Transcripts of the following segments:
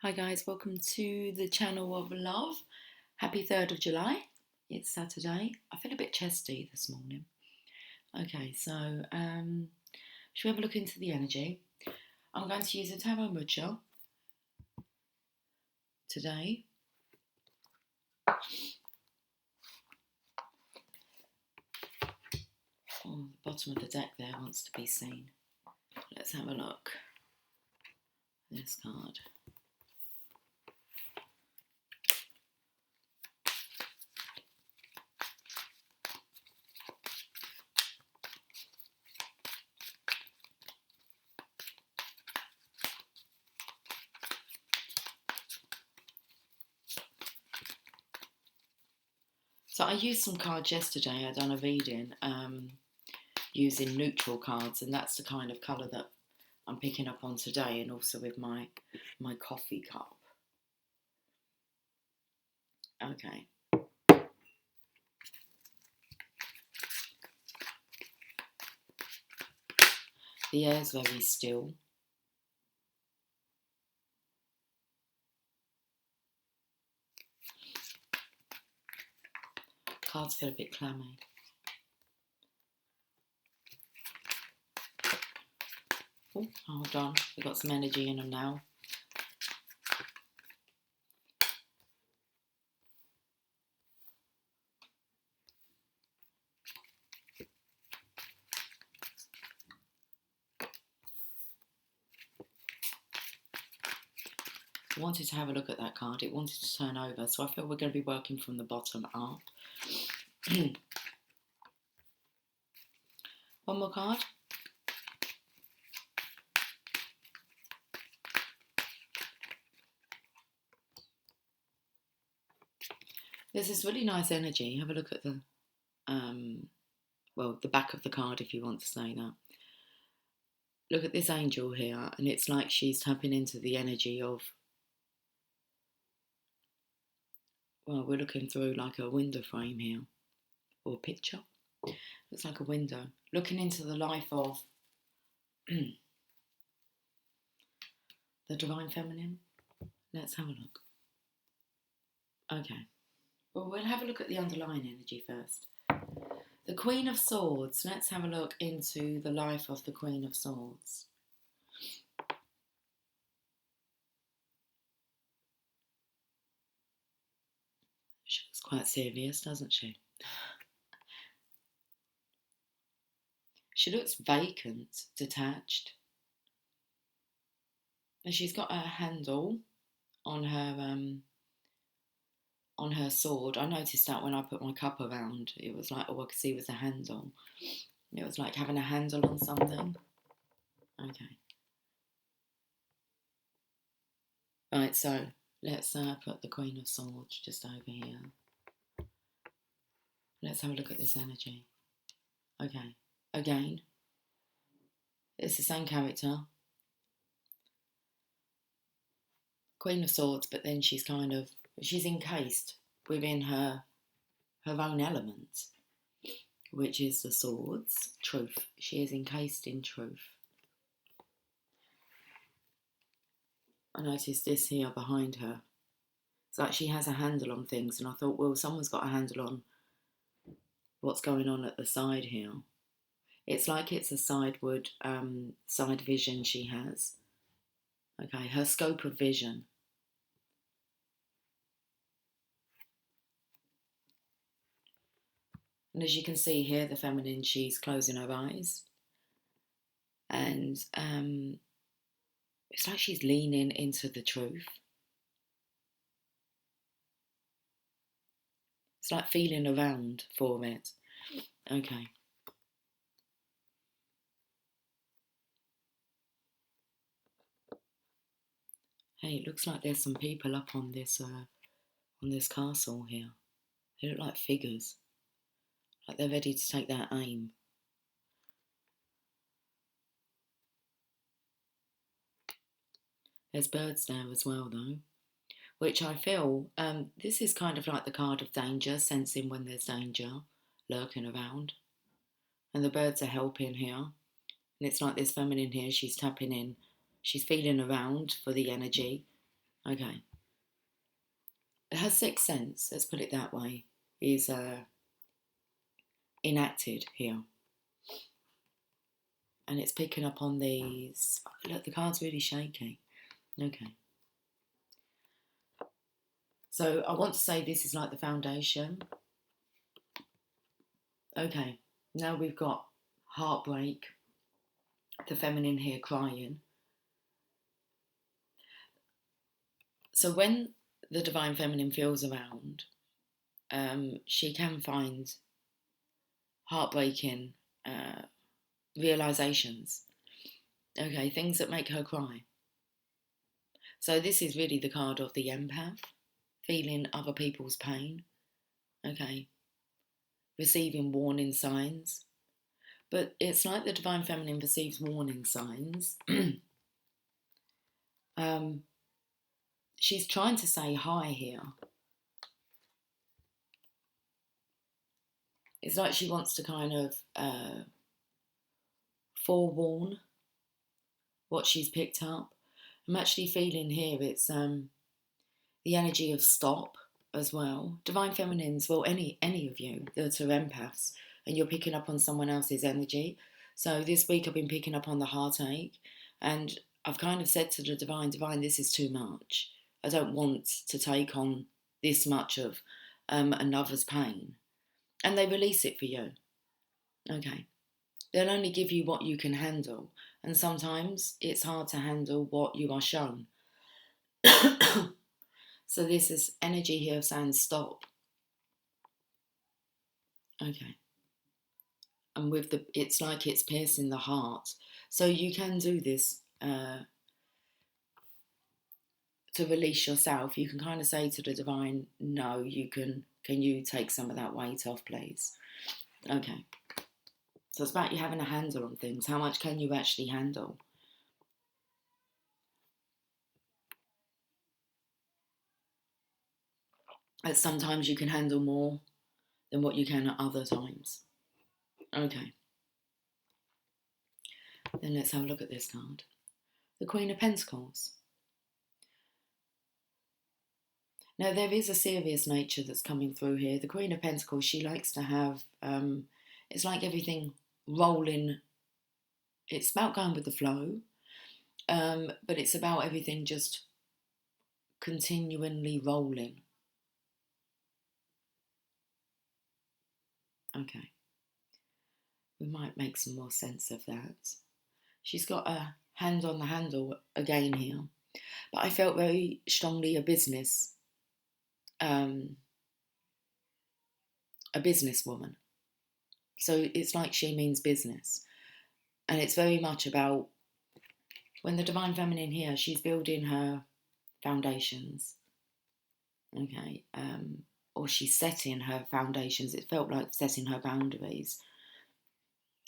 Hi guys, welcome to the channel of love. Happy 3rd of July. It's Saturday. I feel a bit chesty this morning. Okay, so should we have a look into the energy? I'm going to use a tarot mucho today. Oh, the bottom of the deck there wants to be seen. Let's have a look. This card. So I used some cards yesterday. I done a reading using neutral cards, and that's the kind of colour that I'm picking up on today, and also with my coffee cup. Okay. The air's very still. Cards feel a bit clammy. Oh, hold on. We've got some energy in them now. I wanted to have a look at that card. It wanted to turn over, so I feel we're going to be working from the bottom up. One more card. There's this really nice energy. Have a look at the, the back of the card if you want to say that. Look at this angel here, and it's like she's tapping into the energy of, well, we're looking through like a window frame here, or a picture. Looks like a window. Looking into the life of the Divine Feminine. Let's have a look. Okay. Well, we'll have a look at the underlying energy first. The Queen of Swords. Let's have a look into the life of the Queen of Swords. She looks quite serious, doesn't she? She looks vacant, detached. And she's got a handle on her sword. I noticed that when I put my cup around, it was like all I could see was a handle. It was like having a handle on something. Okay. Right, so let's put the Queen of Swords just over here. Let's have a look at this energy. Okay, again, it's the same character. Queen of Swords, but then she's encased within her own element, which is the swords, truth. She is encased in truth. I noticed this here behind her. It's like she has a handle on things, and I thought, well, someone's got a handle on what's going on at the side here. It's like it's a sideward, side vision she has. Okay, her scope of vision. And as you can see here, the feminine, she's closing her eyes. And it's like she's leaning into the truth. It's like feeling around for it. Okay. Hey, it looks like there's some people up on this castle here. They look like figures. Like they're ready to take their aim. There's birds there as well, though, which I feel, this is kind of like the card of danger, sensing when there's danger lurking around. And the birds are helping here. And it's like this feminine here, she's tapping in. She's feeling around for the energy. Okay. Her sixth sense, let's put it that way, is enacted here. And it's picking up on these. Look, the card's really shaky. Okay. So I want to say this is like the foundation. Okay. Now we've got heartbreak, the feminine here crying. So when the divine feminine feels around, she can find heartbreaking realizations. Okay, things that make her cry. So this is really the card of the empath, feeling other people's pain. Okay, receiving warning signs. But it's like the divine feminine receives warning signs. She's trying to say hi here. It's like she wants to kind of forewarn what she's picked up. I'm actually feeling here it's the energy of stop as well. Divine feminines, well, any of you that are empaths and you're picking up on someone else's energy. So this week I've been picking up on the heartache, and I've kind of said to the divine, this is too much. I don't want to take on this much of another's pain. And they release it for you. Okay. They'll only give you what you can handle. And sometimes it's hard to handle what you are shown. So this is energy here saying stop. Okay. And with it's like it's piercing the heart. So you can do this to release yourself. You can kind of say to the divine, no, can you take some of that weight off, please? Okay. So it's about you having a handle on things. How much can you actually handle? And sometimes you can handle more than what you can at other times. Okay. Then let's have a look at this card. The Queen of Pentacles. Now, there is a serious nature that's coming through here. The Queen of Pentacles, she likes to have, it's like everything rolling. It's about going with the flow, but it's about everything just continually rolling. Okay. We might make some more sense of that. She's got a hand on the handle again here, but I felt very strongly a businesswoman. So it's like she means business. And it's very much about when the divine feminine here, she's building her foundations. Okay. Or she's setting her foundations. It felt like setting her boundaries.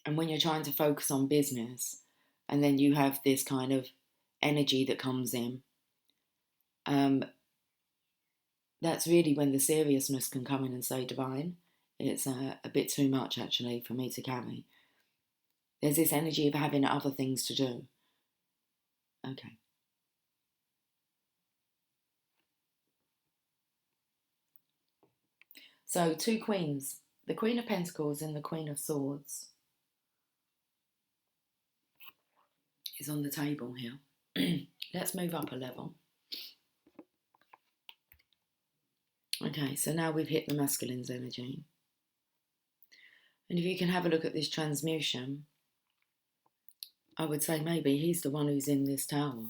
And when you're trying to focus on business, and then you have this kind of energy that comes in, that's really when the seriousness can come in and say, divine, it's a bit too much actually for me to carry. There's this energy of having other things to do. Okay. So two queens, the Queen of Pentacles and the Queen of Swords is on the table here. Let's move up a level. Okay, so now we've hit the masculine's energy. And if you can have a look at this transmutation, I would say maybe he's the one who's in this tower.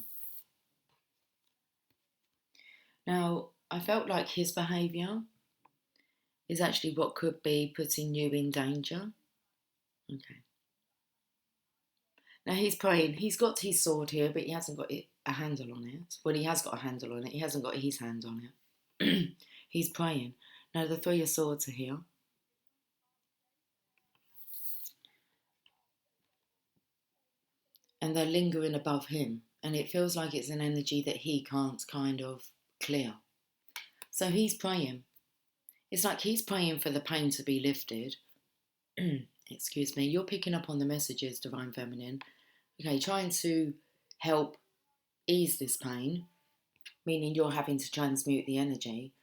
Now, I felt like his behaviour is actually what could be putting you in danger. Okay. Now he's praying. He's got his sword here, but he hasn't got a handle on it. Well, he has got a handle on it. He hasn't got his hand on it. He's praying. Now the Three of Swords are here. And they're lingering above him. And it feels like it's an energy that he can't kind of clear. So he's praying. It's like he's praying for the pain to be lifted. Excuse me. You're picking up on the messages, Divine Feminine. Okay, trying to help ease this pain. meaning you're having to transmute the energy.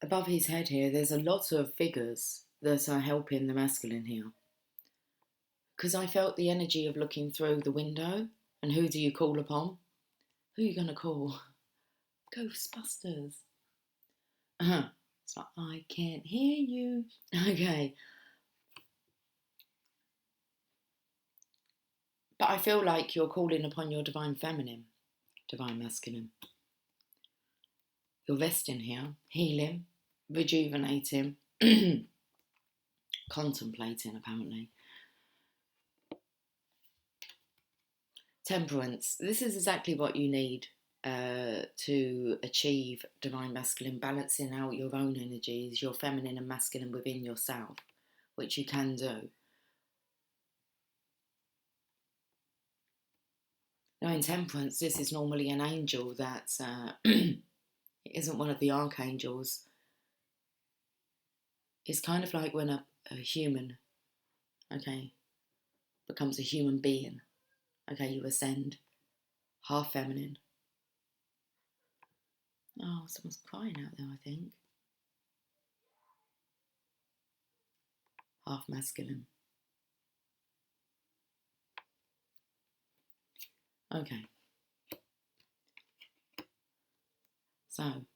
Above his head here, there's a lot of figures that are helping the masculine here. Because I felt the energy of looking through the window, and who do you call upon? Who are you going to call? Ghostbusters. It's like, I can't hear you. Okay. But I feel like you're calling upon your divine feminine, divine masculine. You're resting here, healing, rejuvenating, contemplating, apparently. Temperance. This is exactly what you need to achieve divine masculine, balancing out your own energies, your feminine and masculine within yourself, which you can do. Now, in temperance, this is normally an angel that it isn't one of the archangels. It's kind of like when a human, okay, becomes a human being. Okay, you ascend, half feminine. Oh, someone's crying out there, I think. Half masculine. Okay. So,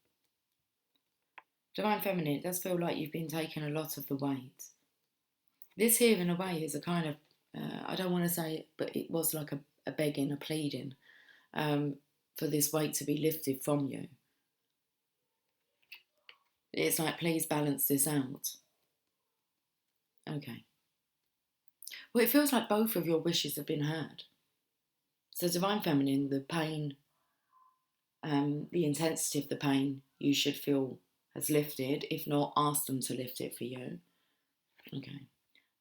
divine feminine, it does feel like you've been taking a lot of the weight. This here, in a way, is a kind of, I don't want to say it, but it was like a begging, a pleading for this weight to be lifted from you. It's like, please balance this out. Okay. Well, it feels like both of your wishes have been heard. So, divine feminine, the pain, the intensity of the pain you should feel has lifted. If not, ask them to lift it for you. Okay.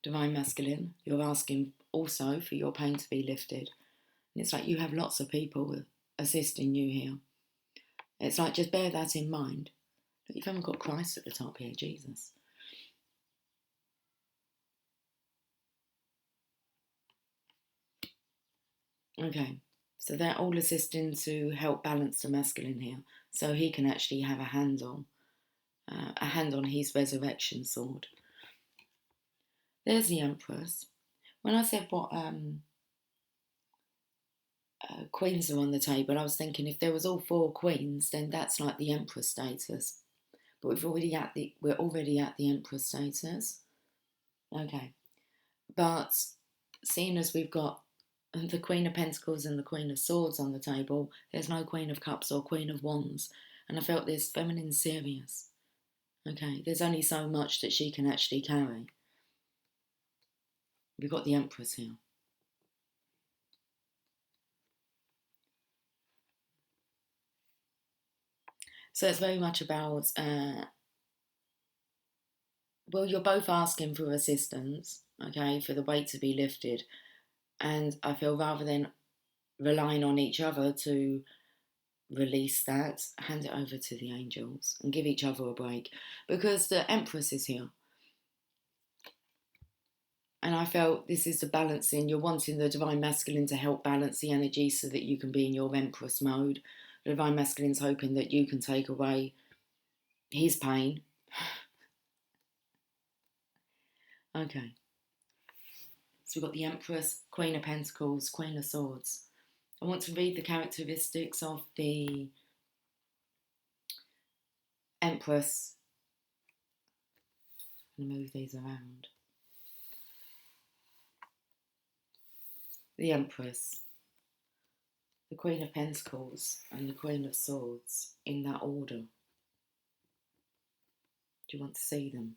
Divine masculine, you're asking also for your pain to be lifted. And it's like you have lots of people assisting you here. It's like, just bear that in mind. But you haven't got Christ at the top here, Jesus. Okay, so they're all assisting to help balance the masculine here, so he can actually have a hand on his resurrection sword. There's the Empress. When I said what queens are on the table, I was thinking if there was all 4 queens, then that's like the Empress status. But we're already at the Empress status. Okay, but seeing as we've got the Queen of Pentacles and the Queen of Swords on the table, there's no Queen of Cups or Queen of Wands. And I felt this feminine serious. Okay, there's only so much that she can actually carry. We've got the Empress here. So it's very much about, well, you're both asking for assistance, okay, for the weight to be lifted. And I feel rather than relying on each other to release that, hand it over to the angels and give each other a break, because the Empress is here. And I felt this is the balancing. You're wanting the divine masculine to help balance the energy so that you can be in your Empress mode. The divine masculine's hoping that you can take away his pain. Okay. So we've got the Empress, Queen of Pentacles, Queen of Swords. I want to read the characteristics of the Empress. I'm going to move these around. The Empress, the Queen of Pentacles, and the Queen of Swords in that order. Do you want to see them?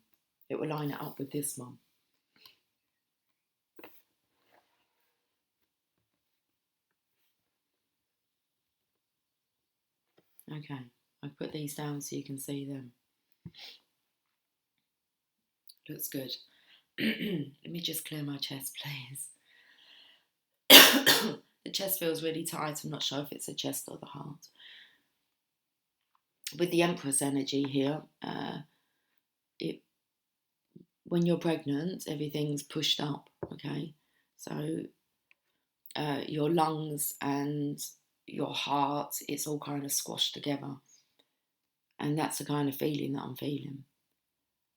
It will line it up with this one. Okay, I've put these down so you can see them. Looks good. Let me just clear my chest, please. The chest feels really tight. I'm not sure if it's the chest or the heart. With the Empress energy here, when you're pregnant, everything's pushed up, okay? So your lungs and your heart, it's all kind of squashed together. And that's the kind of feeling that I'm feeling.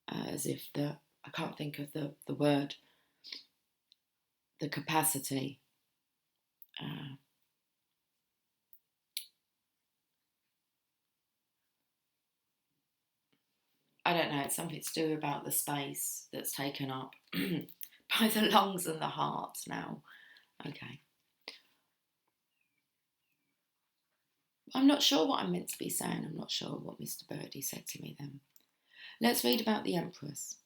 As if I can't think of the word, the capacity. I don't know, it's something to do about the space that's taken up by the lungs and the heart now. Okay. I'm not sure what I'm meant to be saying. I'm not sure what Mr. Birdie said to me then. Let's read about the Empress.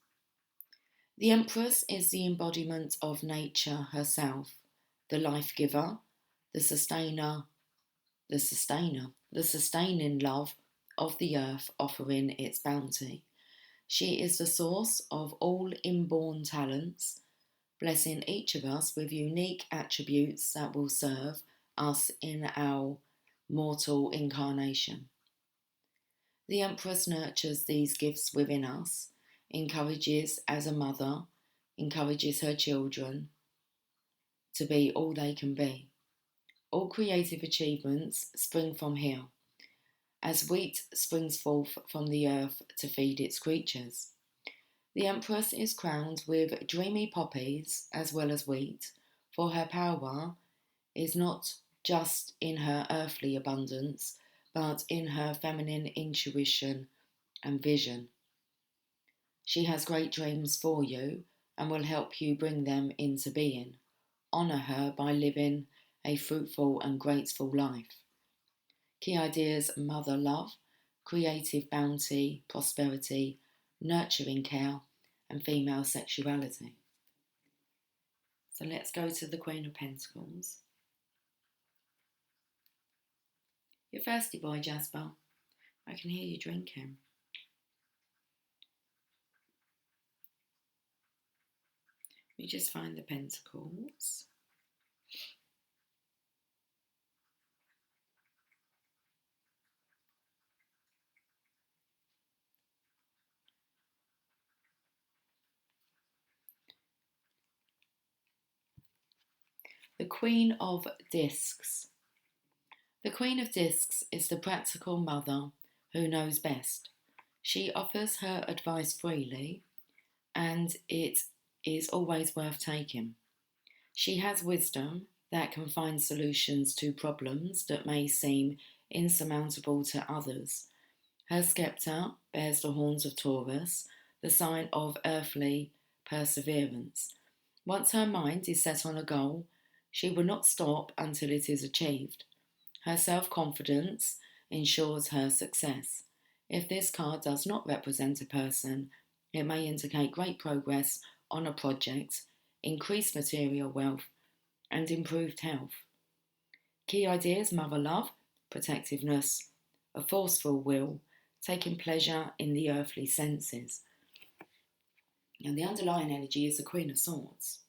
The Empress is the embodiment of nature herself, the life giver, the sustainer, the sustaining love of the earth offering its bounty. She is the source of all inborn talents, blessing each of us with unique attributes that will serve us in our mortal incarnation. The Empress nurtures these gifts within us, encourages as a mother, encourages her children to be all they can be. All creative achievements spring from here, as wheat springs forth from the earth to feed its creatures. The Empress is crowned with dreamy poppies as well as wheat, for her power is not just in her earthly abundance, but in her feminine intuition and vision. She has great dreams for you and will help you bring them into being. Honour her by living a fruitful and grateful life. Key ideas: mother love, creative bounty, prosperity, nurturing care, and female sexuality. So let's go to the Queen of Pentacles. You're thirsty boy, Jasper. I can hear you drinking. We just find the Pentacles. The Queen of Discs. The Queen of Discs is the practical mother who knows best. She offers her advice freely, and it is always worth taking. She has wisdom that can find solutions to problems that may seem insurmountable to others. Her sceptre bears the horns of Taurus, the sign of earthly perseverance. Once her mind is set on a goal, she will not stop until it is achieved. Her self-confidence ensures her success. If this card does not represent a person, it may indicate great progress on a project, increased material wealth, and improved health. Key ideas: mother love, protectiveness, a forceful will, taking pleasure in the earthly senses. And the underlying energy is the Queen of Swords.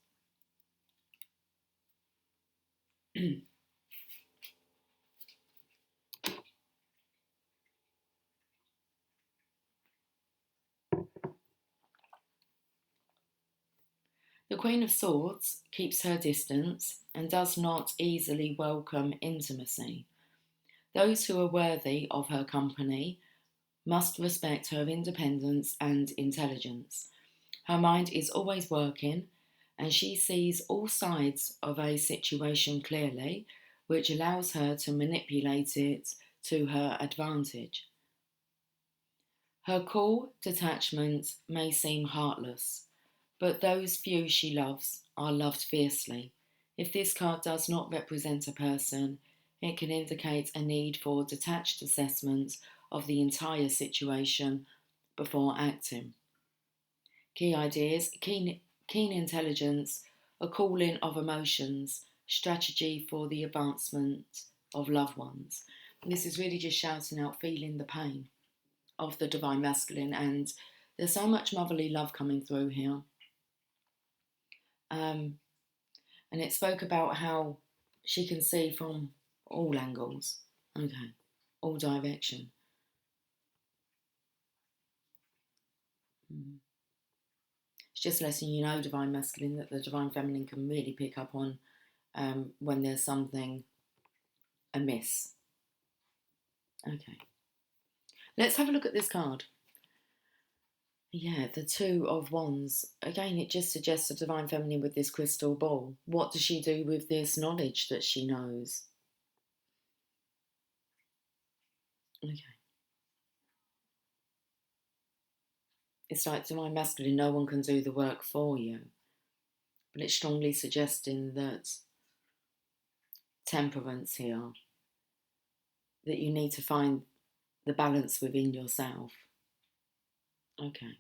The Queen of Swords keeps her distance and does not easily welcome intimacy. Those who are worthy of her company must respect her independence and intelligence. Her mind is always working, and she sees all sides of a situation clearly, which allows her to manipulate it to her advantage. Her cool detachment may seem heartless, but those few she loves are loved fiercely. If this card does not represent a person, it can indicate a need for detached assessment of the entire situation before acting. Key ideas: keen intelligence, a cooling of emotions, strategy for the advancement of loved ones. And this is really just shouting out, feeling the pain of the divine masculine, and there's so much motherly love coming through here. And it spoke about how she can see from all angles, okay, all direction. Just letting you know, Divine Masculine, that the Divine Feminine can really pick up on when there's something amiss. Okay. Let's have a look at this card. Yeah, the Two of Wands. Again, it just suggests a Divine Feminine with this crystal ball. What does she do with this knowledge that she knows? Okay. It's like Divine Masculine, no one can do the work for you. But it's strongly suggesting that temperance here, that you need to find the balance within yourself. Okay.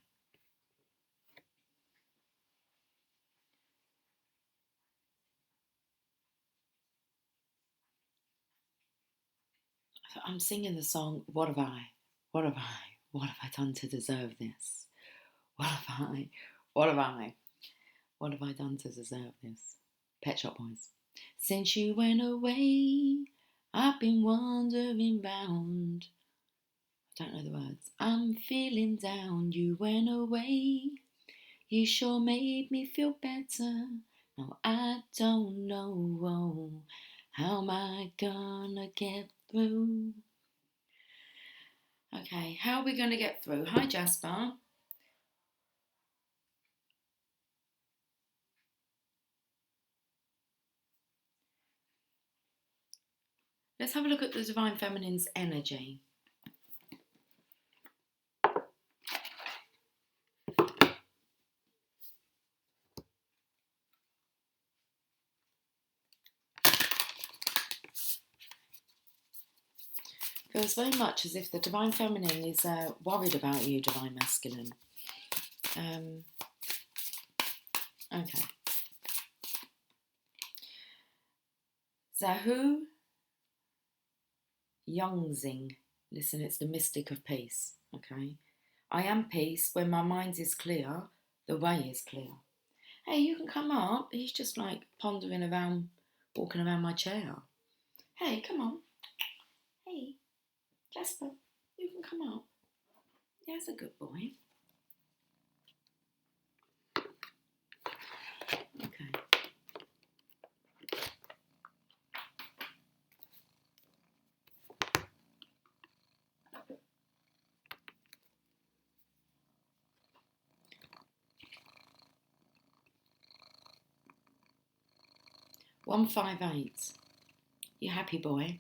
I'm singing the song, What have I? What have I? What have I done to deserve this? What have I? What have I? What have I done to deserve this? Pet Shop Boys. Since you went away, I've been wandering round. I don't know the words. I'm feeling down, you went away. You sure made me feel better. Now I don't know, how am I gonna get through? Okay, how are we going to get through? Hi, Jasper. Let's have a look at the Divine Feminine's energy. Feels very much as if the Divine Feminine is worried about you, Divine Masculine. Okay. Zahu Yongxing. Listen, it's the mystic of peace, okay? I am peace. When my mind is clear, the way is clear. Hey, you can come up. He's just like pondering around, walking around my chair. Hey, come on. Hey, Jasper, you can come up. There's a good boy. Okay. One 158. You happy boy?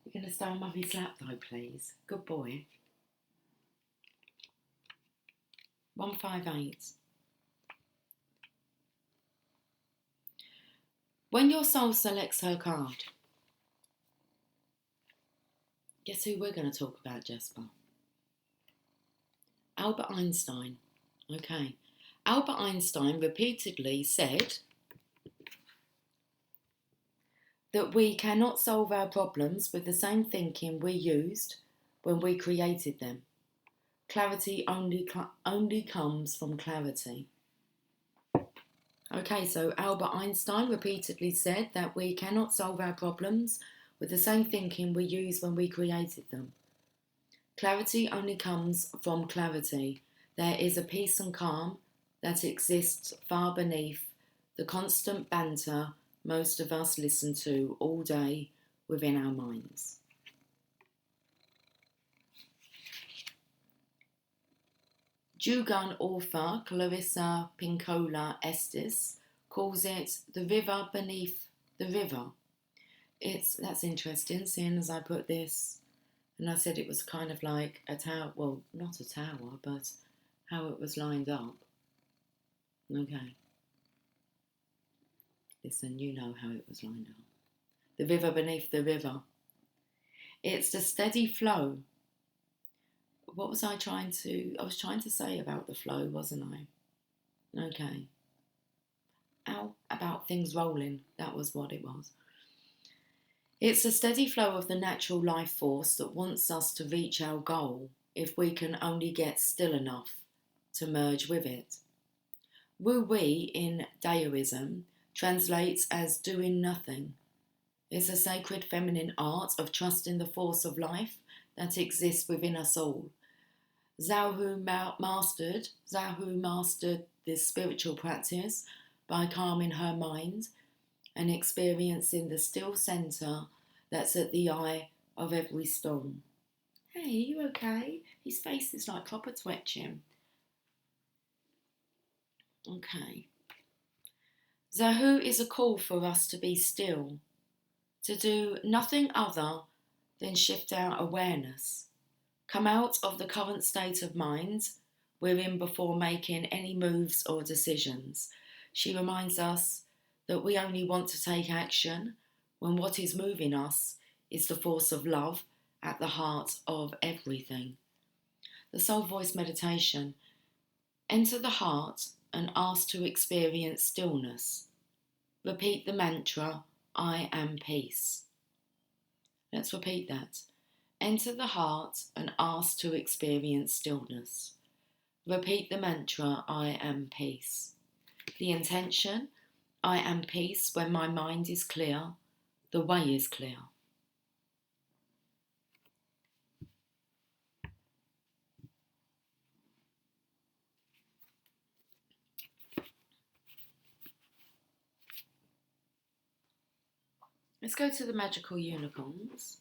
You're going to stay on Mummy's lap though, please. Good boy. 158. When your soul selects her card, guess who we're going to talk about, Jasper? Albert Einstein. Okay. Albert Einstein repeatedly said that we cannot solve our problems with the same thinking we used when we created them. Clarity only comes from clarity. Okay, so Albert Einstein repeatedly said that we cannot solve our problems with the same thinking we used when we created them. Clarity only comes from clarity. There is a peace and calm that exists far beneath the constant banter most of us listen to all day within our minds. Jugan author Clarissa Pinkola Estes calls it the river beneath the river. That's interesting, seeing as I put this, and I said it was kind of like a tower, well, not a tower, but how it was lined up. Okay. Listen, you know how it was lined up. The river beneath the river. It's the steady flow. What was I was trying to say about the flow, wasn't I? Okay. About things rolling, that was what it was. It's a steady flow of the natural life force that wants us to reach our goal if we can only get still enough to merge with it. Wu-wei in Taoism translates as doing nothing. It's a sacred feminine art of trusting the force of life that exists within us all. Zahu mastered this spiritual practice by calming her mind and experiencing the still centre that's at the eye of every storm. Hey, are you okay? His face is like proper twitching. Okay. Zahu is a call for us to be still, to do nothing other than shift our awareness, come out of the current state of mind we're in before making any moves or decisions. She reminds us that we only want to take action when what is moving us is the force of love at the heart of everything. The Soul Voice meditation. Enter the heart and ask to experience stillness. Repeat the mantra, I am peace. Let's repeat that. Enter the heart and ask to experience stillness. Repeat the mantra, I am peace. The intention, I am peace when my mind is clear, the way is clear. Let's go to the magical unicorns.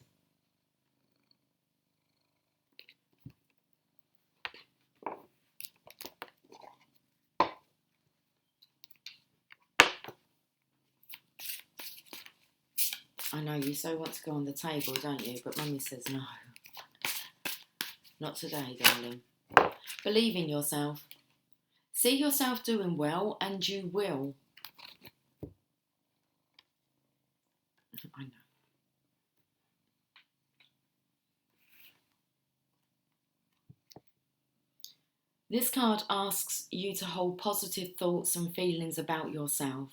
I know you so want to go on the table, don't you? But Mummy says no. Not today, darling. Believe in yourself. See yourself doing well, and you will. I know. This card asks you to hold positive thoughts and feelings about yourself.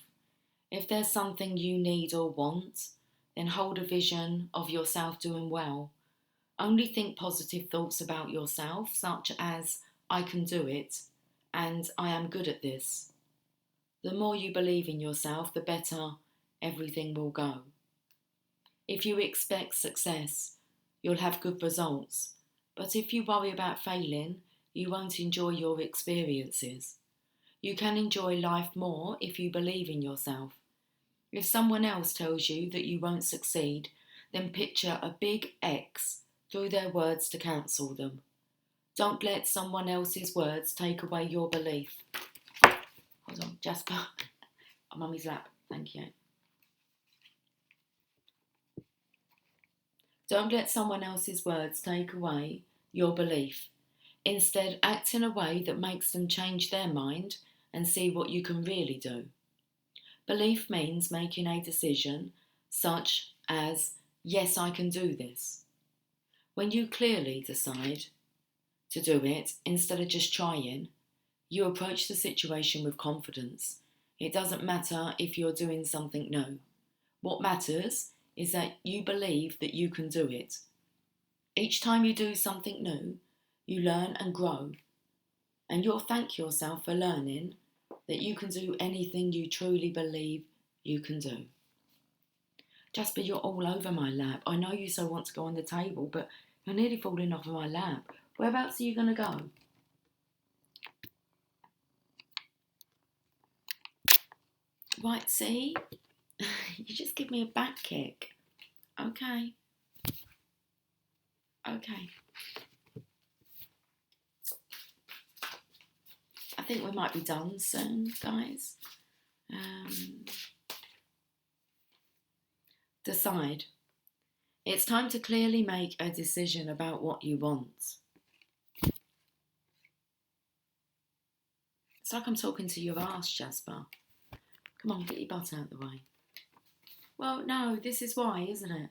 If there's something you need or want, then hold a vision of yourself doing well. Only think positive thoughts about yourself, such as, I can do it, and I am good at this. The more you believe in yourself, the better everything will go. If you expect success, you'll have good results. But if you worry about failing, you won't enjoy your experiences. You can enjoy life more if you believe in yourself. If someone else tells you that you won't succeed, then picture a big X through their words to cancel them. Don't let someone else's words take away your belief. Hold on, Jasper. On Mummy's lap, thank you. Don't let someone else's words take away your belief. Instead, act in a way that makes them change their mind and see what you can really do. Belief means making a decision such as, yes, I can do this. When you clearly decide to do it, instead of just trying, you approach the situation with confidence. It doesn't matter if you're doing something new. What matters is that you believe that you can do it. Each time you do something new, you learn and grow, and you'll thank yourself for learning that you can do anything you truly believe you can do. Jasper, you're all over my lap. I know you so want to go on the table, but you're nearly falling off of my lap. Whereabouts are you going to go? Right, see? You just give me a back kick. Okay. Okay. I think we might be done soon, guys. Decide. It's time to clearly make a decision about what you want. It's like I'm talking to your ass, Jasper. Come on, get your butt out of the way. Well, no, this is why, isn't it?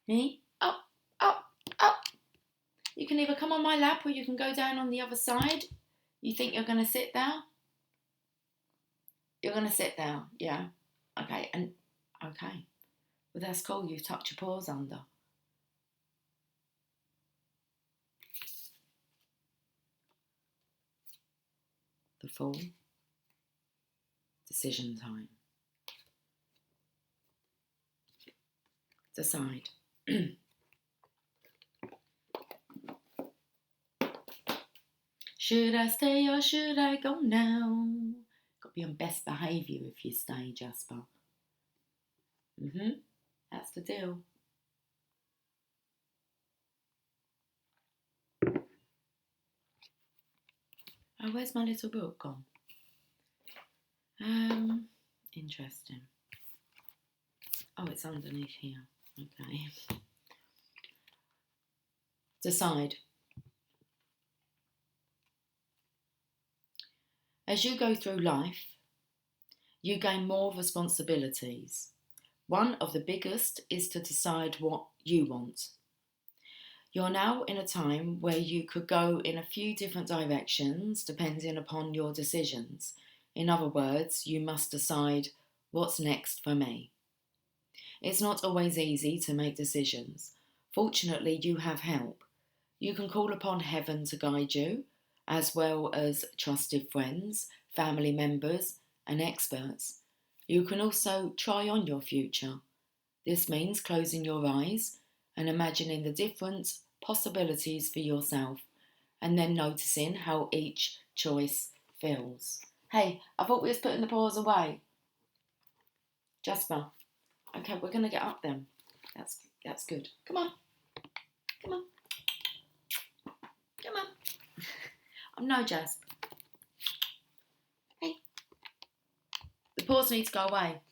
Me? Up, up, up. You can either come on my lap or you can go down on the other side. You think you're going to sit there? You're going to sit there, yeah? Okay, and okay. Well, that's cool. You've tucked your paws under. The full decision time. Decide. Should I stay or should I go now? Got to be on best behaviour if you stay, Jasper. That's the deal. Oh, where's my little book gone? Interesting. Oh, it's underneath here. Okay. Decide. As you go through life, you gain more responsibilities. One of the biggest is to decide what you want. You're now in a time where you could go in a few different directions depending upon your decisions. In other words, you must decide what's next for me. It's not always easy to make decisions. Fortunately, you have help. You can call upon heaven to guide you, as well as trusted friends, family members, and experts. You can also try on your future. This means closing your eyes and imagining the different possibilities for yourself, and then noticing how each choice feels. Hey, I thought we was putting the paws away. Jasper. Okay, we're going to get up then. That's good. Come on. Come on. Come on. I'm no Jasper. Hey. The paws need to go away.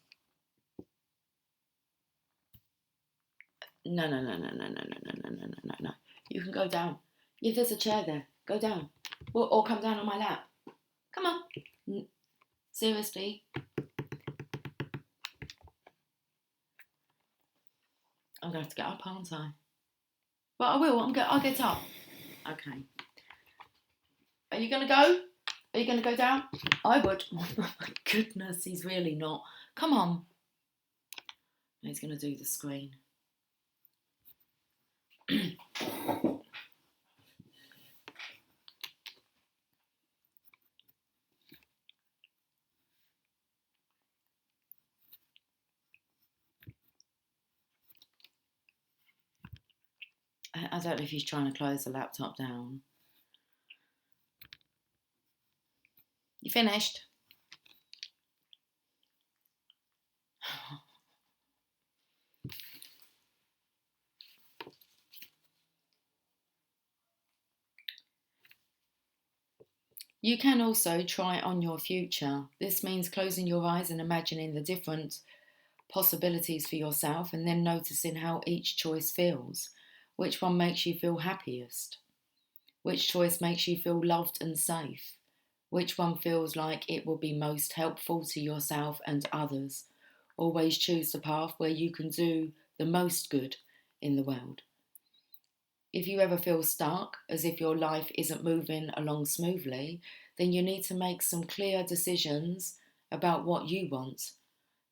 No. You can go down. If there's a chair there, go down. Or come down on my lap. Come on. Seriously. I'm going to have to get up, aren't I? But I will. I'll get up. Okay. Are you going to go? Are you going to go down? I would. Oh my goodness, he's really not. Come on. He's going to do the screen. I don't know if he's trying to close the laptop down. You finished? You can also try on your future. This means closing your eyes and imagining the different possibilities for yourself and then noticing how each choice feels. Which one makes you feel happiest? Which choice makes you feel loved and safe? Which one feels like it will be most helpful to yourself and others? Always choose the path where you can do the most good in the world. If you ever feel stuck, as if your life isn't moving along smoothly, then you need to make some clear decisions about what you want.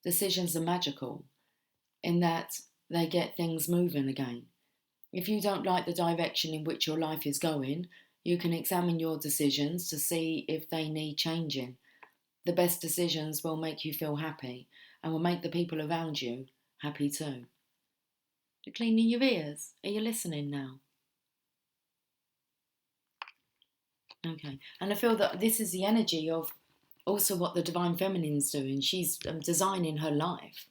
Decisions are magical in that they get things moving again. If you don't like the direction in which your life is going, you can examine your decisions to see if they need changing. The best decisions will make you feel happy and will make the people around you happy too. You're cleaning your ears. Are you listening now? Okay. And I feel that this is the energy of also what the Divine Feminine's doing. She's designing her life.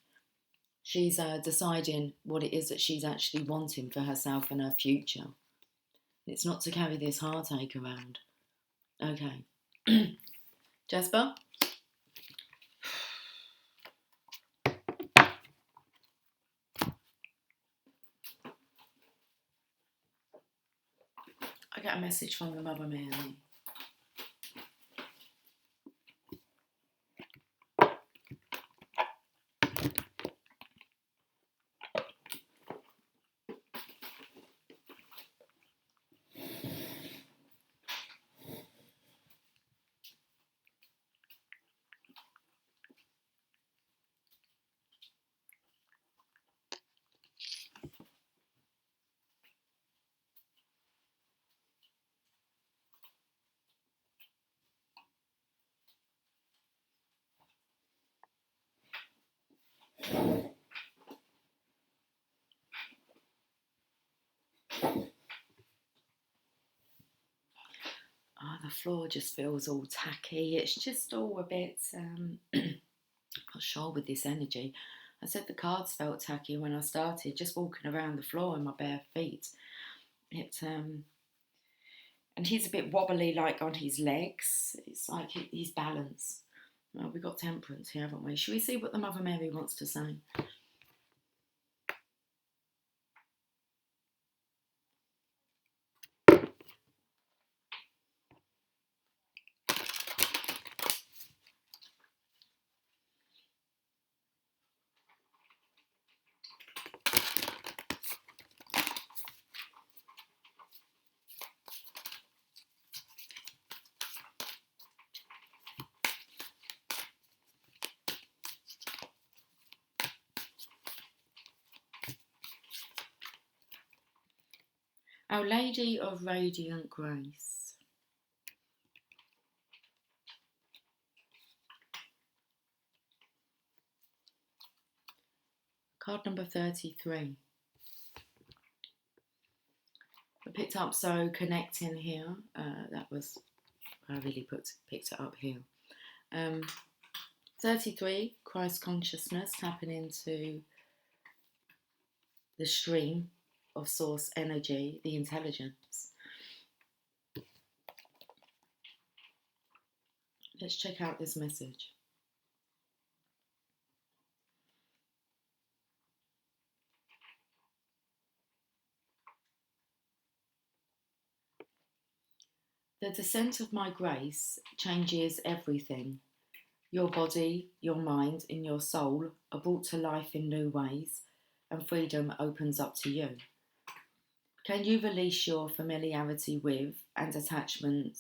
She's deciding what it is that she's actually wanting for herself and her future. It's not to carry this heartache around. Okay. Jasper? I got a message from the Mother Mary. The floor just feels all tacky. It's just all a bit, not sure with this energy. I said the cards felt tacky when I started, just walking around the floor in my bare feet. And he's a bit wobbly, like on his legs. It's like he's balanced. Well, we've got temperance here, haven't we? Should we see what the Mother Mary wants to say? Our Lady of Radiant Grace. Card number 33. I picked up so connecting here. That was, I really picked it up here. 33, Christ consciousness, tapping into the stream of source energy, the intelligence. Let's check out this message. The descent of my grace changes everything. Your body, your mind, and your soul are brought to life in new ways, and freedom opens up to you. Can you release your familiarity with and attachment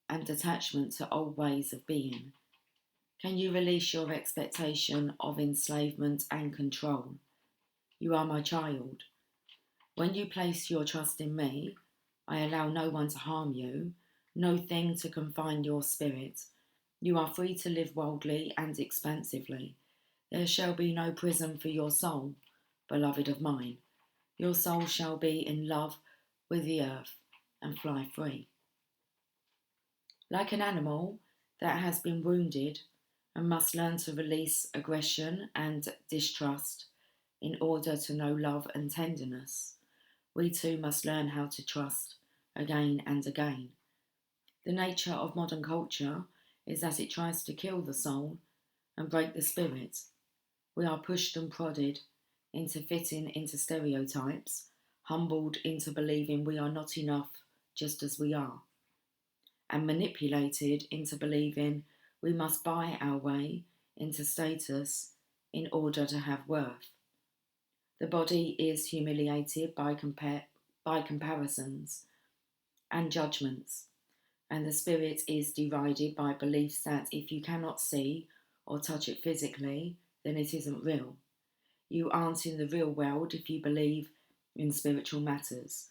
to old ways of being? Can you release your expectation of enslavement and control? You are my child. When you place your trust in me, I allow no one to harm you, no thing to confine your spirit. You are free to live wildly and expansively. There shall be no prison for your soul, beloved of mine. Your soul shall be in love with the earth and fly free. Like an animal that has been wounded and must learn to release aggression and distrust in order to know love and tenderness, we too must learn how to trust again and again. The nature of modern culture is that it tries to kill the soul and break the spirit. We are pushed and prodded into fitting into stereotypes, humbled into believing we are not enough just as we are, and manipulated into believing we must buy our way into status in order to have worth. The body is humiliated by comparisons and judgments, and the spirit is derided by beliefs that if you cannot see or touch it physically, then it isn't real. You aren't in the real world if you believe in spiritual matters,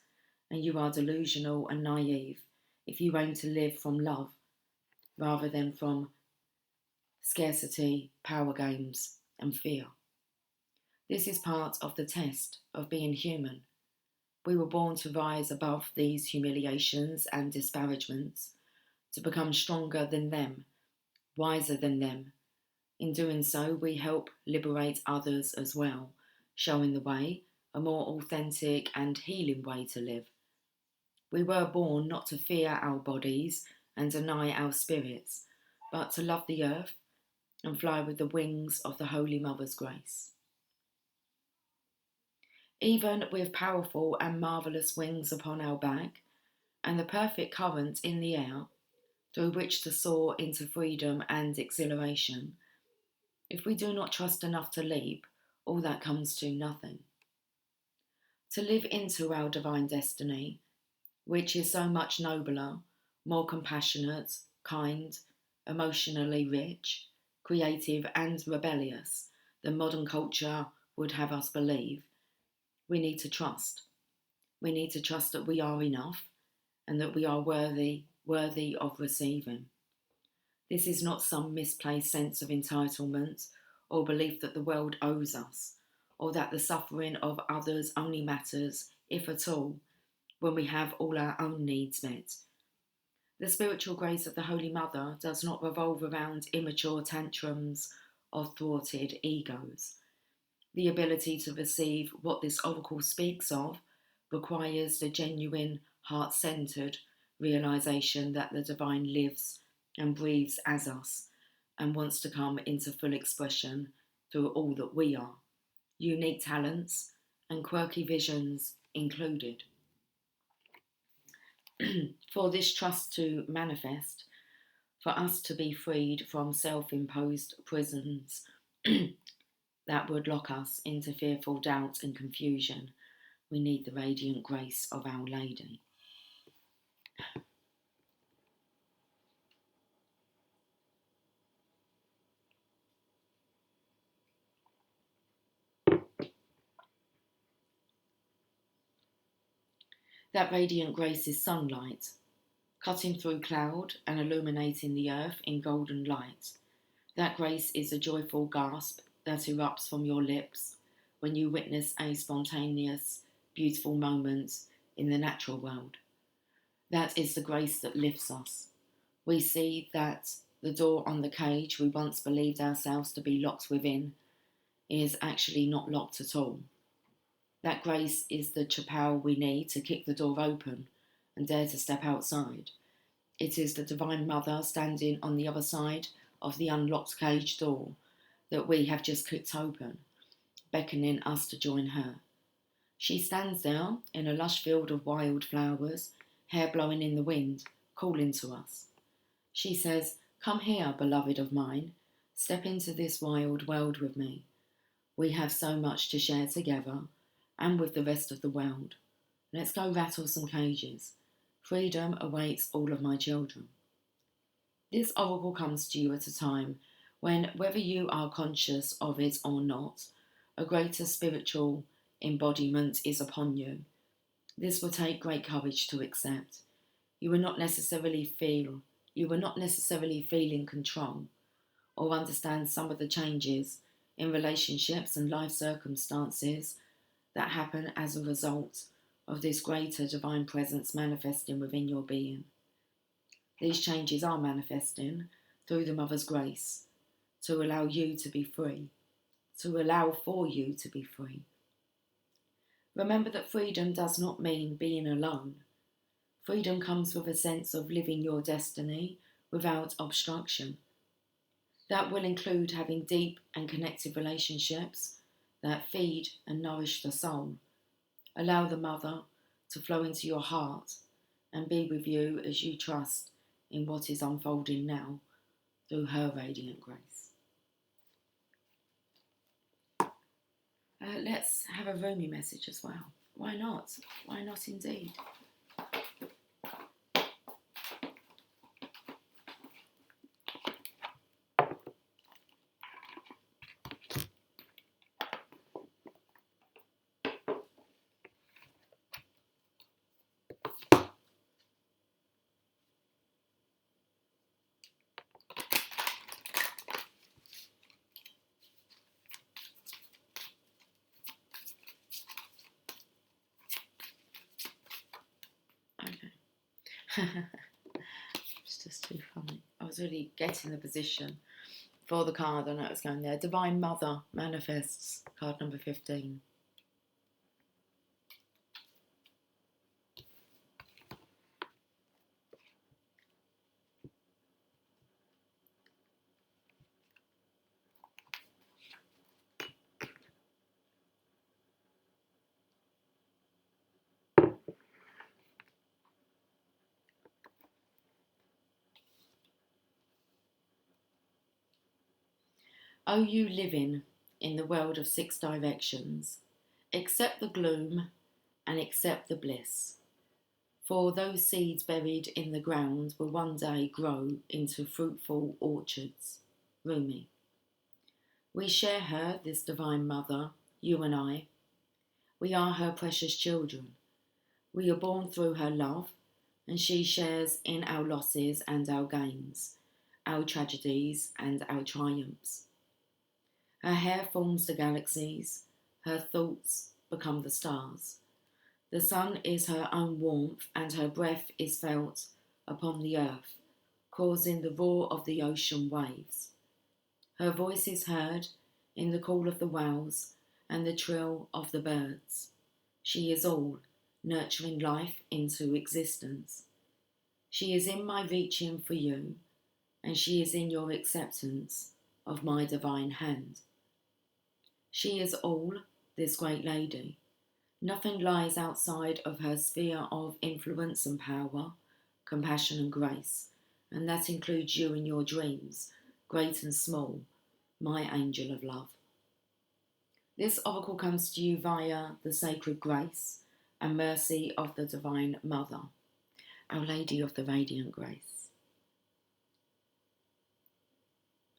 and you are delusional and naive if you aim to live from love rather than from scarcity, power games, and fear. This is part of the test of being human. We were born to rise above these humiliations and disparagements, to become stronger than them, wiser than them. In doing so, we help liberate others as well, showing the way, a more authentic and healing way to live. We were born not to fear our bodies and deny our spirits, but to love the earth and fly with the wings of the Holy Mother's grace. Even with powerful and marvellous wings upon our back, and the perfect current in the air, through which to soar into freedom and exhilaration, if we do not trust enough to leap, all that comes to nothing. To live into our divine destiny, which is so much nobler, more compassionate, kind, emotionally rich, creative and rebellious than modern culture would have us believe, we need to trust. We need to trust that we are enough and that we are worthy of receiving. This is not some misplaced sense of entitlement or belief that the world owes us, or that the suffering of others only matters, if at all, when we have all our own needs met. The spiritual grace of the Holy Mother does not revolve around immature tantrums of thwarted egos. The ability to receive what this oracle speaks of requires the genuine, heart-centered realization that the divine lives and breathes as us and wants to come into full expression through all that we are, unique talents and quirky visions included. For this trust to manifest, for us to be freed from self-imposed prisons that would lock us into fearful doubt and confusion, we need the radiant grace of Our Lady. That radiant grace is sunlight, cutting through cloud and illuminating the earth in golden light. That grace is a joyful gasp that erupts from your lips when you witness a spontaneous, beautiful moment in the natural world. That is the grace that lifts us. We see that the door on the cage we once believed ourselves to be locked within is actually not locked at all. That grace is the chappelle we need to kick the door open and dare to step outside. It is the Divine Mother standing on the other side of the unlocked cage door that we have just kicked open, beckoning us to join her. She stands there in a lush field of wild flowers, hair blowing in the wind, calling to us. She says, "Come here, beloved of mine, step into this wild world with me. We have so much to share together and with the rest of the world. Let's go rattle some cages. Freedom awaits all of my children." This oracle comes to you at a time when, whether you are conscious of it or not, a greater spiritual embodiment is upon you. This will take great courage to accept. You will not necessarily feel in control or understand some of the changes in relationships and life circumstances that happen as a result of this greater divine presence manifesting within your being. These changes are manifesting through the Mother's grace to allow you to be free, to allow for you to be free. Remember that freedom does not mean being alone. Freedom comes with a sense of living your destiny without obstruction. That will include having deep and connected relationships that feed and nourish the soul. Allow the Mother to flow into your heart and be with you as you trust in what is unfolding now through her radiant grace. Let's have a Rumi message as well. Why not? Why not indeed? It's just too funny. I was really getting the position for the card and it was going there. Divine Mother manifests, card number 15. O you living in the world of 6 directions, accept the gloom and accept the bliss. For those seeds buried in the ground will one day grow into fruitful orchards. Rumi. We share her, this Divine Mother, you and I. We are her precious children. We are born through her love, and she shares in our losses and our gains, our tragedies and our triumphs. Her hair forms the galaxies, her thoughts become the stars. The sun is her own warmth, and her breath is felt upon the earth, causing the roar of the ocean waves. Her voice is heard in the call of the whales and the trill of the birds. She is all, nurturing life into existence. She is in my reaching for you, and she is in your acceptance of my divine hand. She is all, this great lady. Nothing lies outside of her sphere of influence and power, compassion and grace, and that includes you and your dreams, great and small, my angel of love. This oracle comes to you via the sacred grace and mercy of the Divine Mother, Our Lady of the Radiant Grace.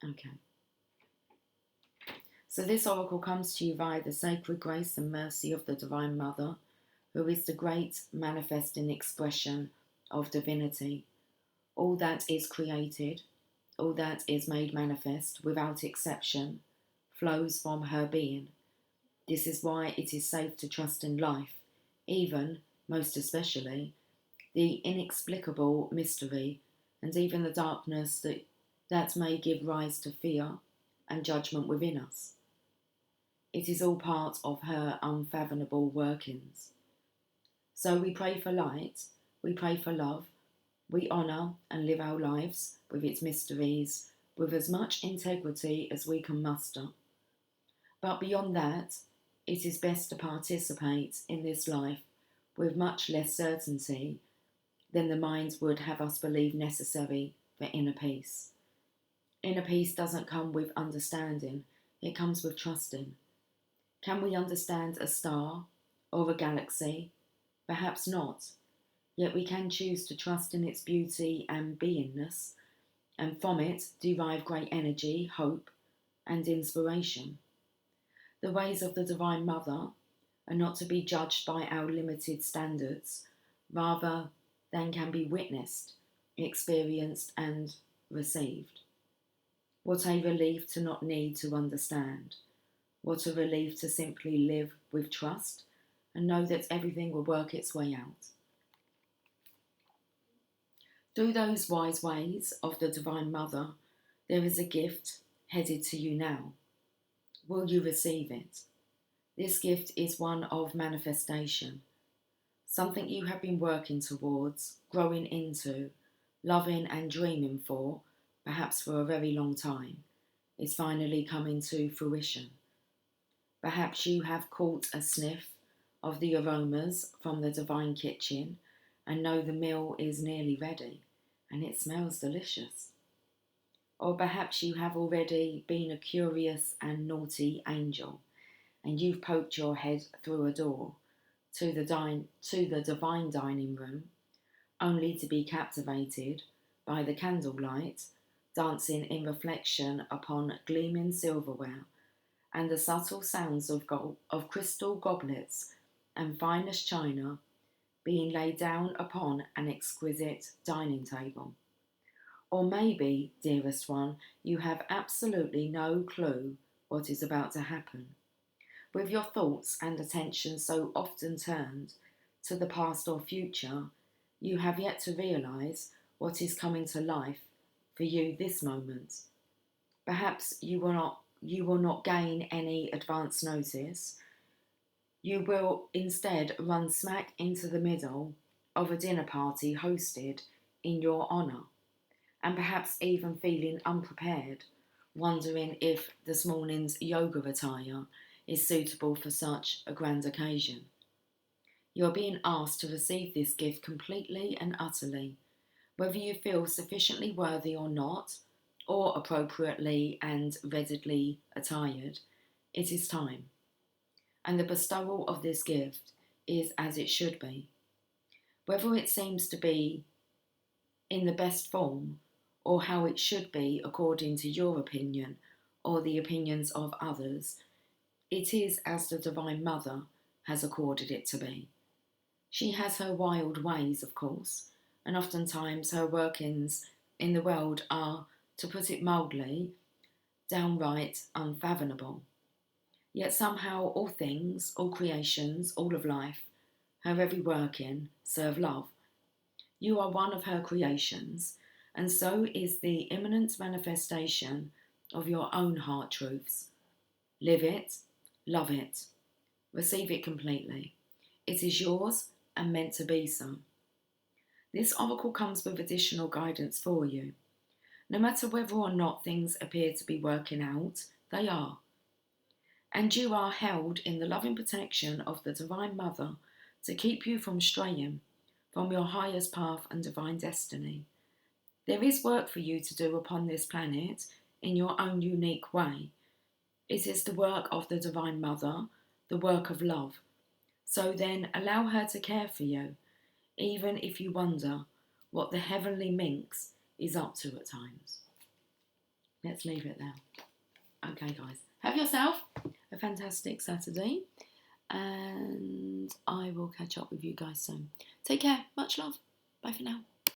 Okay. So this oracle comes to you via the sacred grace and mercy of the Divine Mother, who is the great manifesting expression of divinity. All that is created, all that is made manifest without exception, flows from her being. This is why it is safe to trust in life, even, most especially, the inexplicable mystery and even the darkness that may give rise to fear and judgment within us. It is all part of her unfathomable workings. So we pray for light, we pray for love, we honour and live our lives with its mysteries with as much integrity as we can muster. But beyond that, it is best to participate in this life with much less certainty than the mind would have us believe necessary for inner peace. Inner peace doesn't come with understanding, it comes with trusting. Can we understand a star or a galaxy? Perhaps not, yet we can choose to trust in its beauty and beingness, and from it derive great energy, hope, and inspiration. The ways of the Divine Mother are not to be judged by our limited standards, rather than can be witnessed, experienced, and received. What a relief to not need to understand. What a relief to simply live with trust and know that everything will work its way out. Through those wise ways of the Divine Mother, there is a gift headed to you now. Will you receive it? This gift is one of manifestation, something you have been working towards, growing into, loving and dreaming for, perhaps for a very long time, is finally coming to fruition. Perhaps you have caught a sniff of the aromas from the divine kitchen and know the meal is nearly ready and it smells delicious. Or perhaps you have already been a curious and naughty angel and you've poked your head through a door to the divine dining room, only to be captivated by the candlelight dancing in reflection upon gleaming silverware and the subtle sounds of crystal goblets and finest china being laid down upon an exquisite dining table. Or maybe, dearest one, you have absolutely no clue what is about to happen. With your thoughts and attention so often turned to the past or future, you have yet to realise what is coming to life for you this moment. Perhaps you will not gain any advance notice. You will instead run smack into the middle of a dinner party hosted in your honour, and perhaps even feeling unprepared, wondering if this morning's yoga attire is suitable for such a grand occasion. You are being asked to receive this gift completely and utterly, whether you feel sufficiently worthy or not, or appropriately and readily attired. It is time. And the bestowal of this gift is as it should be. Whether it seems to be in the best form, or how it should be according to your opinion or the opinions of others, it is as the Divine Mother has accorded it to be. She has her wild ways, of course, and oftentimes her workings in the world are, to put it mildly, downright unfathomable. Yet somehow all things, all creations, all of life, her every working, serve love. You are one of her creations, and so is the imminent manifestation of your own heart truths. Live it, love it, receive it completely. It is yours and meant to be so. This oracle comes with additional guidance for you. No matter whether or not things appear to be working out, they are. And you are held in the loving protection of the Divine Mother to keep you from straying from your highest path and divine destiny. There is work for you to do upon this planet in your own unique way. It is the work of the Divine Mother, the work of love. So then allow her to care for you, even if you wonder what the heavenly minx is up to at times. Let's leave it there. Okay, guys. Have yourself a fantastic Saturday, and I will catch up with you guys soon. Take care. Much love. Bye for now.